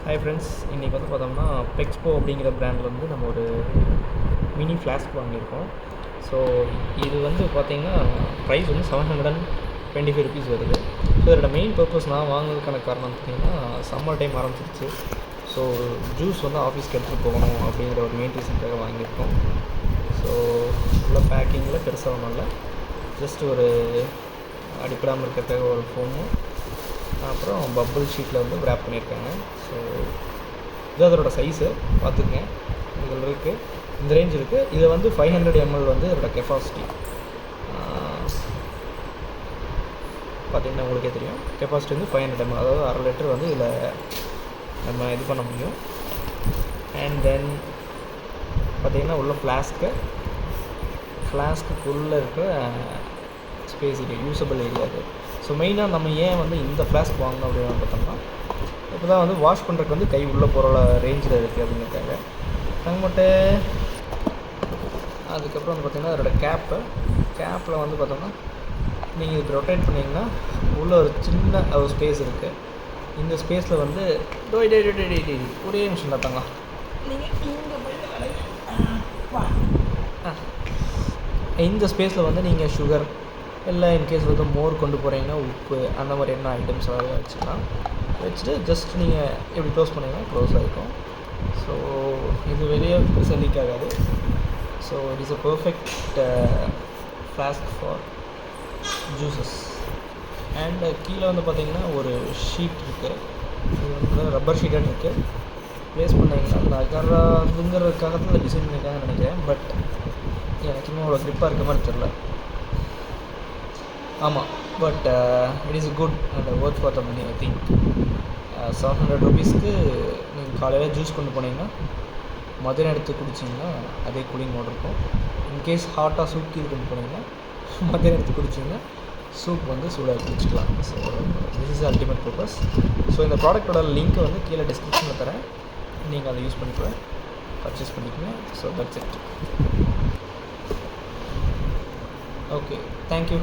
Hi friends, இன்றைக்கி வந்து பார்த்தோம்னா பெக்ஸ்போ அப்படிங்கிற பிராண்டில் வந்து நம்ம ஒரு மினி ஃப்ளாஸ்க் வாங்கியிருக்கோம். ஸோ இது வந்து பார்த்திங்கன்னா ப்ரைஸ் வந்து ₹725 வருது. ஸோ இதோட மெயின் பர்பஸ் நான் வாங்கினதுக்கான காரணம் பார்த்திங்கன்னா சம்மர் டைம் ஆரம்பிச்சிருச்சு. ஸோ ஜூஸ் வந்து ஆஃபீஸ்க்கு எடுத்துகிட்டு போகணும் அப்படிங்கிற ஒரு மெயின் ரீசனுக்காக வாங்கியிருக்கோம். ஸோ உள்ள பேக்கிங்கில் பெருசாக ஒன்றும் இல்லை, ஜஸ்ட் ஒரு அடிப்படாமல் இருக்கிறதுக்காக ஒரு ஃபோனும், அப்புறம் பப்பிள் ஷீட்டில் வந்து ரேப் பண்ணியிருக்காங்க. ஸோ இது அதோட சைஸு பார்த்துக்குங்க. இதில் இருக்குது, இந்த ரேஞ்ச் இருக்குது. இதில் வந்து 500 ml வந்து இதோட கெப்பாசிட்டி பார்த்திங்கன்னா உங்களுக்கே தெரியும். கெப்பாசிட்டி வந்து 500 ml, அதாவது 1/2 லிட்டர் வந்து இதில் நம்ம இது பண்ண முடியும். அண்ட் தென் பார்த்திங்கன்னா உள்ள ஃப்ளாஸ்க்குள்ளே இருக்கிற ஸ்பேஸ் ஏரியா, யூஸபிள் ஏரியா அது. ஸோ மெயினாக நம்ம ஏன் வந்து இந்த ஃப்ளாஸ்க் வாங்கணும் அப்படின்னு பார்த்தோம்னா, இப்போ தான் வந்து வாஷ் பண்ணுறதுக்கு வந்து கை உள்ளே போகிற ரேஞ்சில் இருக்குது அப்படிங்கிறதுக்காக நாங்கள் மட்டும். அதுக்கப்புறம் வந்து பார்த்திங்கன்னா அதோட கேப்பில் வந்து பார்த்தோம்னா நீங்கள் இது ரொட்டேட் பண்ணிங்கன்னா உள்ளே ஒரு சின்ன ஒரு ஸ்பேஸ் இருக்குது. இந்த ஸ்பேஸில் வந்து ஒரே நிமிஷம் பார்த்தாங்க, இந்த ஸ்பேஸில் வந்து நீங்கள் சுகர் இல்லை இன்கேஸ் வந்து மோர் கொண்டு போகிறீங்கன்னா உப்பு, அந்த மாதிரி என்ன ஐட்டம்ஸ் எல்லாம் வச்சுட்டு ஜஸ்ட் நீங்கள் எப்படி க்ளோஸ் பண்ணிங்கன்னா க்ளோஸ் ஆகிருக்கும். ஸோ இது வெளியே லீக் ஆகாது. So it is a perfect flask for juices. And கீழே வந்து பார்த்திங்கன்னா ஒரு ஷீட் இருக்குது, இது வந்து ரப்பர் ஷீட்டாக இருக்குது. ப்ளேஸ் பண்ணிங்கன்னா நகராதுங்கிறதுக்காக தான் இந்த டிசைன் பண்ணியிருக்காங்கன்னு நினைக்கிறேன். பட் எனக்கு இன்னும் அவ்வளோ க்ரிப்பாக இருக்க மாதிரி தெரில. ஆமாம், but it is good and worth for the money. I think ₹700 நீங்கள் காலையில் ஜூஸ் கொண்டு போனீங்கன்னா மதியம் எடுத்து குடிச்சிங்கன்னா அதே கூலிங் மோட் இருக்கும். இன்கேஸ் ஹாட்டாக சூப் கீழே கொண்டு போனீங்கன்னா மதியம் எடுத்து குடிச்சிங்கன்னா சூப் வந்து சூடாக குடிச்சிக்கலாம். So this is ultimate purpose. ஸோ இந்த ப்ராடக்டோட லிங்க்கை வந்து கீழே டிஸ்கிரிப்ஷனில் தரேன், நீங்கள் அதை யூஸ் பண்ணிக்கலாம், பர்ச்சேஸ் பண்ணிக்கோங்க. So that's it. Okay, thank you.